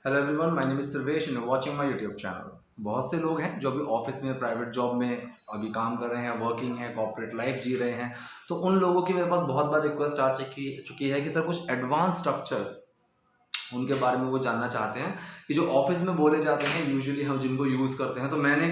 Hello everyone, my name is Sarvesh and watching my YouTube channel. बहुत से लोग हैं जो अभी ऑफिस में, प्राइवेट जॉब में अभी काम कर रहे हैं, वर्किंग है, कॉर्पोरेट लाइफ जी रहे हैं। तो उन लोगों की मेरे पास बहुत बार रिक्वेस्ट आ चुकी है कि सर कुछ एडवांस स्ट्रक्चर्स उनके बारे में वो जानना चाहते हैं कि जो ऑफिस में बोले जाते हैं यूजुअली हम जिनको यूज़ करते हैं। तो मैंने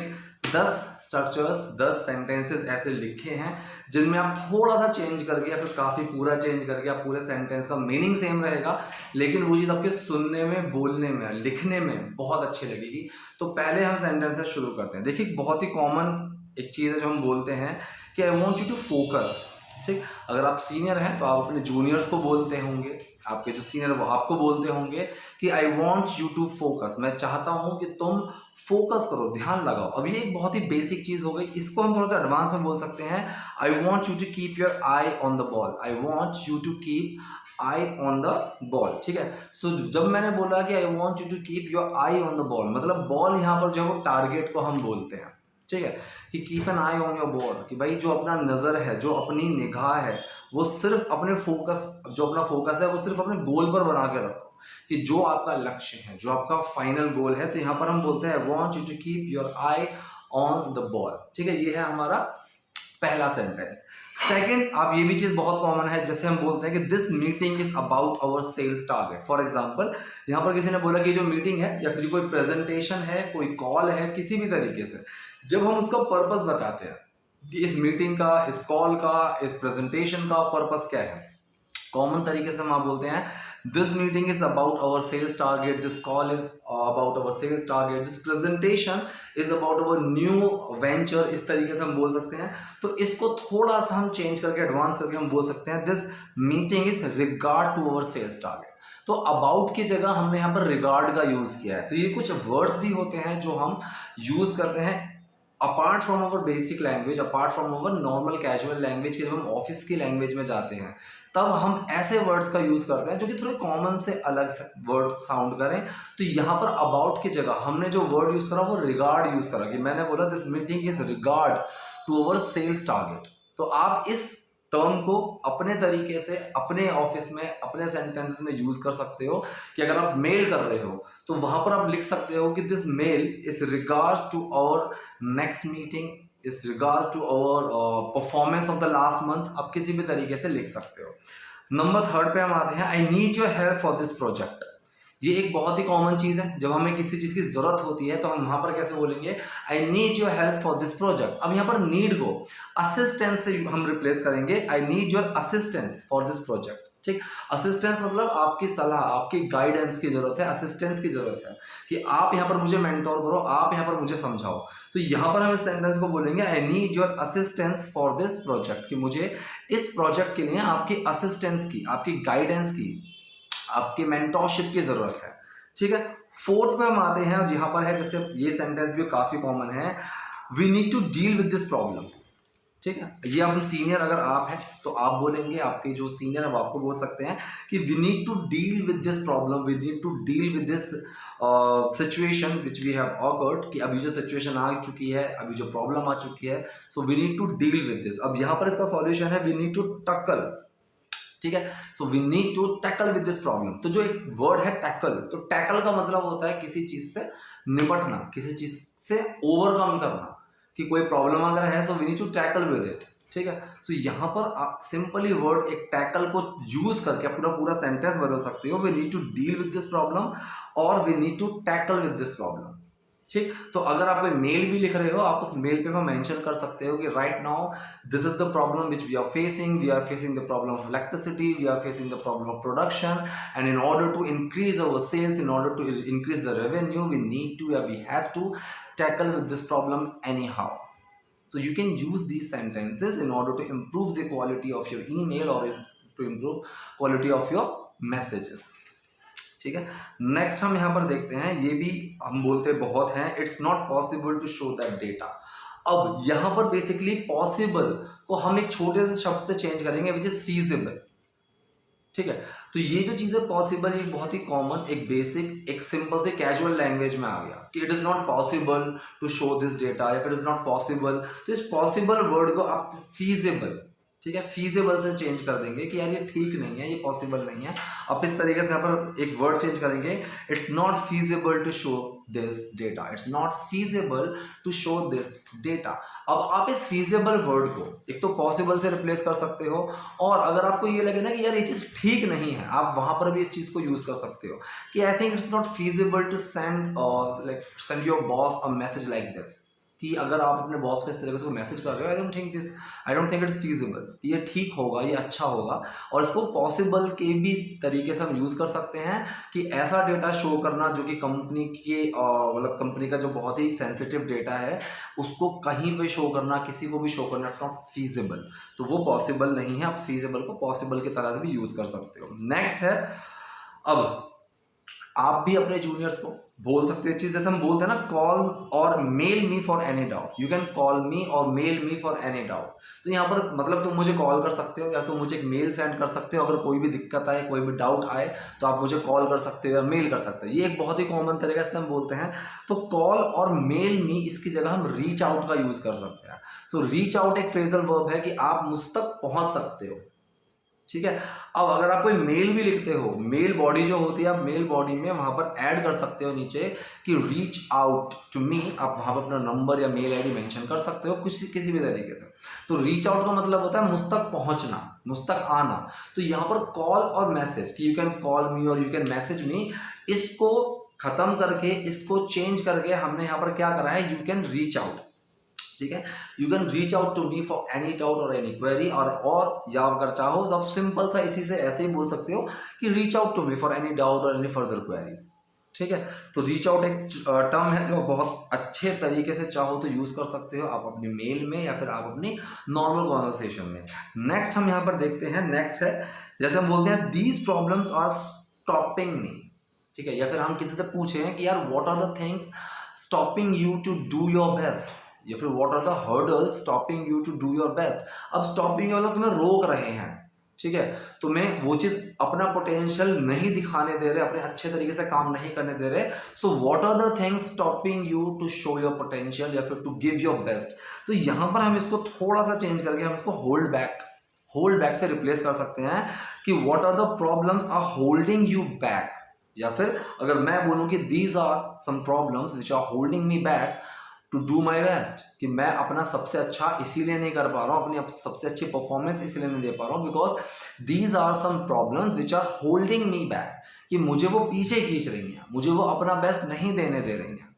10 स्ट्रक्चर्स, 10 सेंटेंसेस ऐसे लिखे हैं जिनमें आप थोड़ा सा चेंज करके या फिर काफ़ी पूरा चेंज करके आप पूरे सेंटेंस का मीनिंग सेम रहेगा, लेकिन वो चीज़ आपके सुनने में, बोलने में, लिखने में बहुत अच्छी लगेगी। तो पहले हम सेंटेंसेस शुरू करते हैं। देखिए, बहुत ही कॉमन एक चीज़ है जो हम बोलते हैं कि I want you to focus. ठीक, अगर आप सीनियर हैं तो आप अपने जूनियर्स को बोलते होंगे, आपके जो सीनियर वो आपको बोलते होंगे कि I want you to focus, मैं चाहता हूँ कि तुम फोकस करो, ध्यान लगाओ। अब ये एक बहुत ही बेसिक चीज़ हो गई। इसको हम थोड़ा सा एडवांस में बोल सकते हैं, I want you to keep your eye on the ball. I want you to keep eye on the ball. ठीक है, सो जब मैंने बोला कि I want you to keep your eye on the ball, मतलब बॉल यहाँ पर जो है वो टारगेट को हम बोलते हैं। ठीक है, कि keep an I on your ball, कि भाई जो अपना नज़र है, जो अपनी निगाह है, वो सिर्फ अपने फोकस, जो अपना फोकस है वो सिर्फ अपने गोल पर बना के रखो, कि जो आपका लक्ष्य है, जो आपका फाइनल गोल है। तो यहाँ पर हम बोलते हैं I want you to keep your eye on the ball. ठीक है, ये है हमारा पहला सेंटेंस। सेकंड, आप ये भी चीज बहुत कॉमन है, जैसे हम बोलते हैं कि this meeting is about our sales target. For example, यहाँ पर किसी ने बोला कि जो मीटिंग है या फिर कोई प्रेजेंटेशन है, कोई कॉल है, किसी भी तरीके से जब हम उसका पर्पस बताते हैं कि इस मीटिंग का, इस कॉल का, इस प्रेजेंटेशन का पर्पस क्या है, कॉमन तरीके से हम आप बोलते हैं this meeting is about our sales target, this call is about our sales target, this presentation is about our new venture. इस तरीके से हम बोल सकते हैं। तो इसको थोड़ा सा हम चेंज करके, एडवांस करके हम बोल सकते हैं this meeting is regard to our sales target. तो अबाउट की जगह हमने यहाँ पर रिगार्ड का यूज किया है। तो ये कुछ वर्ड्स भी होते हैं जो हम यूज करते हैं apart from our basic language, apart from our normal casual language के। जब हम ऑफिस की लैंग्वेज में जाते हैं तब हम ऐसे वर्ड्स का यूज़ करते हैं जो कि थोड़े कॉमन से अलग वर्ड साउंड करें। तो यहाँ पर अबाउट की जगह हमने जो वर्ड यूज़ करा वो रिगार्ड यूज़ करा, कि मैंने बोला this meeting is regard to our sales target. तो आप इस टर्म को अपने तरीके से अपने ऑफिस में, अपने सेंटेंसेस में यूज़ कर सकते हो। कि अगर आप मेल कर रहे हो तो वहाँ पर आप लिख सकते हो कि this mail is regard to our next meeting, is regards to our performance of the last month. आप किसी भी तरीके से लिख सकते हो। नंबर थर्ड पे हम आते हैं, I need your help for this project. ये एक बहुत ही कॉमन चीज़ है। जब हमें किसी चीज़ की ज़रूरत होती है तो हम वहाँ पर कैसे बोलेंगे, I need your help for this project. अब यहाँ पर नीड को असिस्टेंस से हम रिप्लेस करेंगे, I need your assistance for this project. ठीक, असिस्टेंस मतलब आपकी सलाह, आपकी गाइडेंस की जरूरत है, असिस्टेंस की जरूरत है, कि आप यहाँ पर मुझे मेंटोर करो, आप यहाँ पर मुझे समझाओ। तो यहाँ पर हम इस सेंटेंस को बोलेंगे I need your assistance for this project, कि मुझे इस प्रोजेक्ट के लिए आपकी असिस्टेंस की, आपकी गाइडेंस की, आपकी मेंटोरशिप की जरूरत है। ठीक है, फोर्थ पे हम आते हैं और यहाँ पर है, जैसे ये सेंटेंस भी काफी कॉमन है, we need to deal with this problem. ठीक है, ये अपन सीनियर अगर आप हैं तो आप बोलेंगे, आपके जो सीनियर है वो आपको बोल सकते हैं कि we need to deal with this problem, we need to deal with this situation which we have occurred, कि अभी जो सिचुएशन आ चुकी है, अभी जो प्रॉब्लम आ चुकी है, so we need to deal with this. अब यहाँ पर इसका सॉल्यूशन है वी नीड टू टैकल। ठीक है, so we need to tackle with this problem. तो जो एक वर्ड है टैकल, तो टैकल का मतलब होता है किसी चीज से निपटना, किसी चीज से ओवरकम करना, कि कोई प्रॉब्लम अगर है so we need to tackle with it. ठीक है, सो यहाँ पर आप सिंपली वर्ड एक टैकल को यूज करके पूरा पूरा सेंटेंस बदल सकते हो, we need to deal with this problem और we need to tackle with this problem. ठीक, तो अगर आप कोई मेल भी लिख रहे हो, आप उस मेल पे मेंशन कर सकते हो कि right now this is the problem which we are facing the problem of electricity, we are facing the problem of production, and in order to increase our sales, in order to increase the revenue, we need to या we have to tackle with this problem anyhow. So you can use these sentences in order to improve the quality of your email or to improve quality of your messages. ठीक है, next हम यहाँ पर देखते हैं, ये भी हम बोलते बहुत हैं, it's not possible to show that data. अब यहाँ पर बेसिकली पॉसिबल को हम एक छोटे से शब्द से चेंज करेंगे विच इज फीजिबल। ठीक है, तो ये जो चीज़ है पॉसिबल, एक बहुत ही कॉमन, एक बेसिक, एक सिंपल से कैजुअल लैंग्वेज में आ गया कि it is not possible to show this data, या फिर इट इज नॉट पॉसिबल। तो इस पॉसिबल वर्ड को आप फीजिबल, ठीक है, फीजेबल से चेंज कर देंगे कि यार ये ठीक नहीं है, ये पॉसिबल नहीं है। अब इस तरीके से यहाँ पर एक वर्ड चेंज करेंगे, it's not feasible to show this data, it's not feasible to show this data. अब आप इस फीजेबल वर्ड को एक तो पॉसिबल से रिप्लेस कर सकते हो, और अगर आपको ये लगे ना कि यार ये चीज़ ठीक नहीं है, आप वहाँ पर भी इस चीज़ को यूज़ कर सकते हो कि I think it's not feasible to send your boss a message like this, कि अगर आप अपने बॉस को इस तरीके से मैसेज कर रहे हो, I don't think it's feasible, ये ठीक होगा, ये अच्छा होगा। और इसको पॉसिबल के भी तरीके से हम यूज़ कर सकते हैं कि ऐसा डेटा शो करना जो कि कंपनी के मतलब कंपनी का जो बहुत ही सेंसिटिव डेटा है उसको कहीं पे शो करना, किसी को भी शो करना, इट्स नॉट फीजिबल, तो वो पॉसिबल नहीं है। आप फीजिबल को पॉसिबल की तरह से भी यूज़ कर सकते हो। नेक्स्ट है, अब आप भी अपने जूनियर्स को बोल सकते हैं चीज, जैसे हम बोलते हैं ना, call or mail me for any doubt, you can call me or mail me for any doubt. तो यहाँ पर मतलब तुम मुझे कॉल कर सकते हो या तुम मुझे एक मेल सेंड कर सकते हो, अगर कोई भी दिक्कत आए, कोई भी डाउट आए तो आप मुझे कॉल कर सकते हो या मेल कर सकते हो। ये एक बहुत ही कॉमन तरीके से हम बोलते हैं। तो कॉल और मेल मी, इसकी जगह हम रीच आउट का यूज कर सकते हैं। सो रीच आउट एक फ्रेजल वर्ब है कि आप मुझ तक पहुंच सकते हो, ठीक है। अब अगर आप कोई मेल भी लिखते हो, मेल बॉडी जो होती है, आप मेल बॉडी में वहां पर ऐड कर सकते हो नीचे कि रीच आउट टू मी, आप वहां पर अपना नंबर या मेल आईडी मेंशन कर सकते हो किसी भी तरीके से। तो रीच आउट का मतलब होता है मुझ तक पहुंचना, मुझ तक आना। तो यहाँ पर कॉल और मैसेज कि यू कैन कॉल मी और यू कैन मैसेज मी, इसको खत्म करके, इसको चेंज करके हमने यहाँ पर क्या करा है, यू कैन रीच आउट, ठीक है। You can reach out to me for any doubt और एनी क्वेरी, और या अगर चाहो तो आप सिंपल सा इसी से ऐसे ही बोल सकते हो कि reach out to me for any doubt और एनी फर्दर क्वेरीज, ठीक है। तो रीच आउट एक टर्म है जो बहुत अच्छे तरीके से चाहो तो यूज कर सकते हो आप अपनी मेल में या फिर आप अपनी नॉर्मल कॉन्वर्सेशन में। नेक्स्ट हम यहाँ पर देखते हैं, नेक्स्ट है, जैसे हम बोलते हैं these problems are stopping me, ठीक है। या फिर हम किसी से पूछे कि यार what are the things stopping you to do your best, या फिर what are the hurdles stopping you to do your best. अब स्टॉपिंग वाला तुम्हें रोक रहे हैं, ठीक है, तुम्हें वो चीज अपना पोटेंशियल नहीं दिखाने दे रहे, अपने अच्छे तरीके से काम नहीं करने दे रहे। So what are the things stopping you to show your potential या फिर टू गिव योर बेस्ट। तो यहां पर हम इसको थोड़ा सा चेंज करके हम इसको होल्ड बैक से रिप्लेस कर सकते हैं कि what are the problems are holding you back, या फिर अगर मैं बोलूं कि these are some problems which are holding me back to do my best, कि मैं अपना सबसे अच्छा इसीलिए नहीं कर पा रहा हूँ, अपनी सबसे अच्छी परफॉर्मेंस इसीलिए नहीं दे पा रहा हूँ, because these are some problems which are holding me back, कि मुझे वो पीछे खींच रही हैं, मुझे वो अपना बेस्ट नहीं देने दे रही हैं,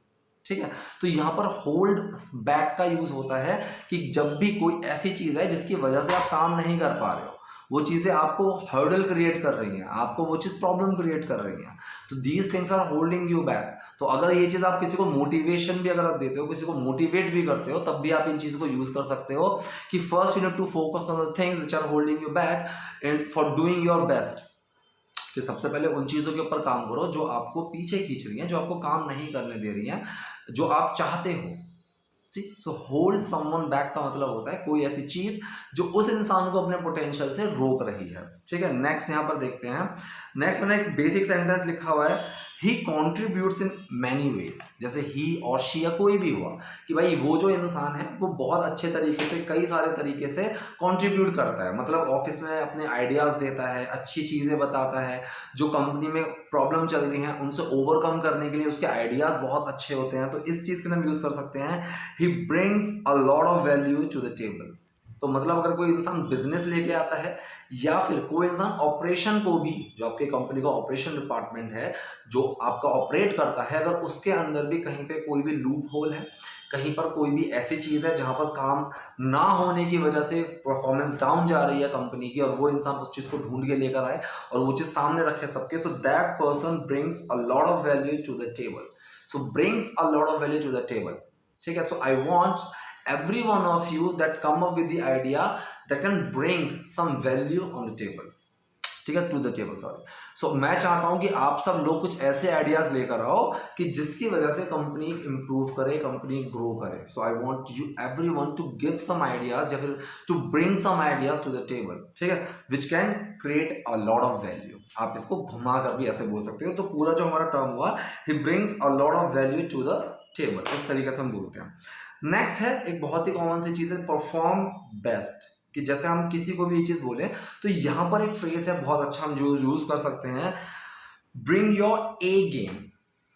ठीक है। तो यहाँ पर होल्ड बैक का यूज होता है कि जब भी कोई ऐसी चीज है जिसकी वजह से आप काम नहीं कर पा रहे हो, वो चीज़ें आपको हर्डल क्रिएट कर रही हैं, आपको वो चीज़ प्रॉब्लम क्रिएट कर रही हैं, तो these things are holding you back. तो अगर ये चीज़ आप किसी को मोटिवेशन भी अगर आप देते हो, किसी को मोटिवेट भी करते हो, तब भी आप इन चीज़ों को यूज़ कर सकते हो कि first you need to focus on the things which are holding you back and for doing your best, कि सबसे पहले उन चीज़ों के ऊपर काम करो जो आपको पीछे खींच रही हैं, जो आपको काम नहीं करने दे रही हैं, जो आप चाहते हो। सो होल्ड समवन बैक का मतलब होता है कोई ऐसी चीज जो उस इंसान को अपने पोटेंशियल से रोक रही है, ठीक है। नेक्स्ट यहाँ पर देखते हैं, नेक्स्ट मैंने एक बेसिक सेंटेंस लिखा हुआ है, ही कॉन्ट्रीब्यूट्स इन मैनी वेज, जैसे ही और शी या कोई भी हुआ कि भाई वो जो इंसान है वो बहुत अच्छे तरीके से, कई सारे तरीके से कंट्रीब्यूट करता है, मतलब ऑफिस में अपने आइडियाज़ देता है, अच्छी चीज़ें बताता है, जो कंपनी में प्रॉब्लम चल रही हैं उनसे ओवरकम करने के लिए उसके आइडियाज़ बहुत अच्छे होते हैं। तो इस चीज़ के लिए हम यूज़ कर सकते हैं, he brings a lot of value to the table. तो मतलब अगर कोई इंसान बिजनेस लेके आता है या फिर कोई इंसान ऑपरेशन को भी, जो आपके कंपनी का ऑपरेशन डिपार्टमेंट है जो आपका ऑपरेट करता है, अगर उसके अंदर भी कहीं पे कोई भी लूप होल है, कहीं पर कोई भी ऐसी चीज़ है जहां पर काम ना होने की वजह से परफॉर्मेंस डाउन जा रही है कंपनी की, और वो इंसान उस चीज़ को ढूंढ के लेकर आए और वो चीज़ सामने रखे सबके, so that person brings a lot of value to the table. So brings a lot of value to the table, ठीक है। So I want every one of you that come up with the idea that can bring some value on the table, ठीक है, to the table, sorry. सो मैं चाहता हूं कि आप सब लोग कुछ ऐसे आइडियाज लेकर आओ कि जिसकी वजह से कंपनी इंप्रूव करे, कंपनी ग्रो करे। So I want you everyone to give some ideas या फिर to bring some ideas to the table, ठीक है, which can create a lot of value. आप इसको घुमा कर भी ऐसे बोल सकते हो। तो पूरा जो हमारा टर्म हुआ, he brings a lot of value to the table, इस तरीके से हम बोलते हैं। नेक्स्ट है एक बहुत ही कॉमन सी चीज़ है, परफॉर्म बेस्ट, कि जैसे हम किसी को भी ये चीज़ बोले तो यहाँ पर एक फ्रेज है बहुत अच्छा हम जो यूज़ कर सकते हैं, bring your A game.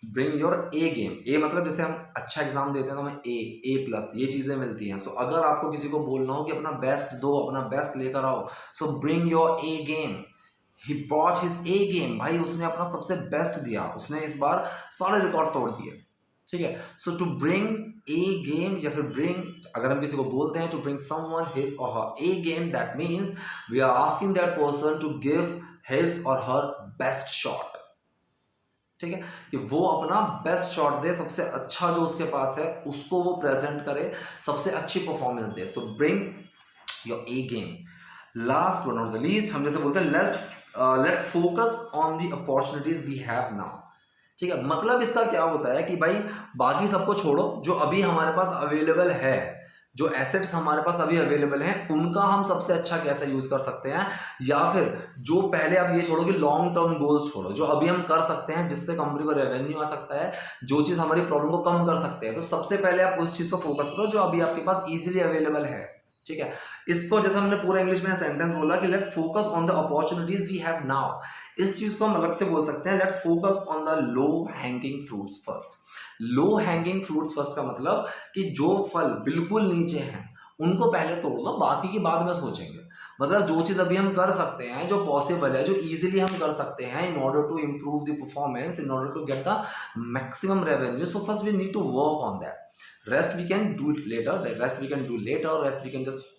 Bring your A game. A मतलब जैसे हम अच्छा एग्जाम देते हैं तो हमें ए प्लस ये चीज़ें मिलती हैं। सो अगर आपको किसी को बोलना हो कि अपना बेस्ट दो, अपना बेस्ट लेकर आओ, सो bring your A game. He brought his A game. भाई उसने अपना सबसे बेस्ट दिया, उसने इस बार सारे रिकॉर्ड तोड़ दिए। ठीक है, सो टू ब्रिंग ए गेम या फिर ब्रिंग, अगर हम किसी को बोलते हैं to bring someone his or her A game, that means we are asking that person to give his or her best shot. ठीक है, कि वो अपना बेस्ट शॉट दे, सबसे अच्छा जो उसके पास है उसको वो प्रेजेंट करे, सबसे अच्छी परफॉर्मेंस दे। So bring your A game. Last but not the least, हम जैसे बोलते हैं let's focus on the opportunities we have now. ठीक है, मतलब इसका क्या होता है कि भाई बाकी सबको छोड़ो, जो अभी हमारे पास अवेलेबल है, जो एसेट्स हमारे पास अभी अवेलेबल हैं, उनका हम सबसे अच्छा कैसे यूज कर सकते हैं, या फिर जो पहले आप ये छोड़ो कि लॉन्ग टर्म गोल्स छोड़ो, जो अभी हम कर सकते हैं जिससे कंपनी को रेवेन्यू आ सकता है, जो चीज हमारी प्रॉब्लम को कम कर सकते हैं, तो सबसे पहले आप उस चीज को फोकस करो जो अभी आपके पास इजीली अवेलेबल है। ठीक है, इसको जैसे हमने पूरा इंग्लिश में सेंटेंस बोला कि let's focus on the opportunities we have now, इस चीज को हम अलग से बोल सकते हैं let's focus on the low hanging fruits first. Low hanging fruits first का मतलब कि जो फल बिल्कुल नीचे हैं उनको पहले तोड़ लो, बाकी की बाद में सोचेंगे। मतलब जो चीज अभी हम कर सकते हैं, जो पॉसिबल है, जो इजीली हम कर सकते हैं in order to improve the performance, in order to get the maximum revenue, so first we need to work on that. Rest we can do it later, rest we can do later, rest we can just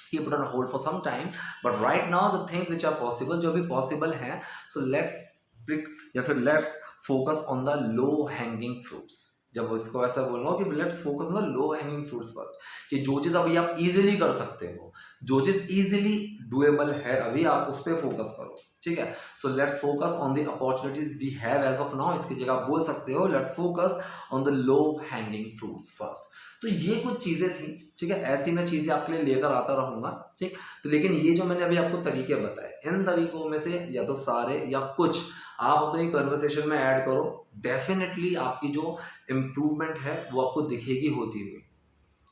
keep it on hold for some time, but right now the things which are possible, जो भी possible हैं, so let's pick या फिर let's focus on the low hanging fruits। जब इसको ऐसा बोलना हो कि let's focus on the low hanging fruits first, कि जो चीज़ अभी आप इजीली कर सकते हो, जो चीज़ इजीली डुएबल है अभी, आप उस पर फोकस करो। ठीक है, so let's focus on the opportunities we have as of now, इसकी जगह आप बोल सकते हो let's focus on the low hanging fruits first. तो ये कुछ चीज़ें थी। ठीक है, ऐसी मैं चीज़ें आपके लिए लेकर आता रहूँगा। ठीक, तो लेकिन ये जो मैंने अभी आपको तरीके बताए, इन तरीकों में से या तो सारे या कुछ आप अपनी कन्वर्सेशन में ऐड करो, डेफिनेटली आपकी जो इम्प्रूवमेंट है वो आपको दिखेगी होती हुई।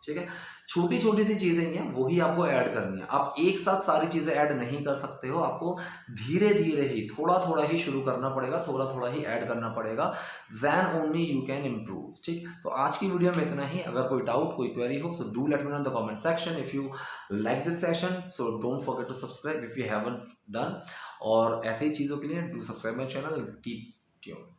ठीक है, छोटी छोटी सी चीज़ें ही हैं, वही आपको ऐड करनी है। आप एक साथ सारी चीज़ें ऐड नहीं कर सकते हो, आपको धीरे धीरे ही, थोड़ा थोड़ा ही शुरू करना पड़ेगा, थोड़ा थोड़ा ही ऐड करना पड़ेगा, then only you can improve. ठीक, तो आज की वीडियो में इतना ही। अगर कोई डाउट, कोई क्वेरी हो, so do let me know in the comment section. If you like this session, so don't forget to subscribe if you haven't done, और ऐसे ही चीज़ों के लिए do subscribe my channel, keep tuned.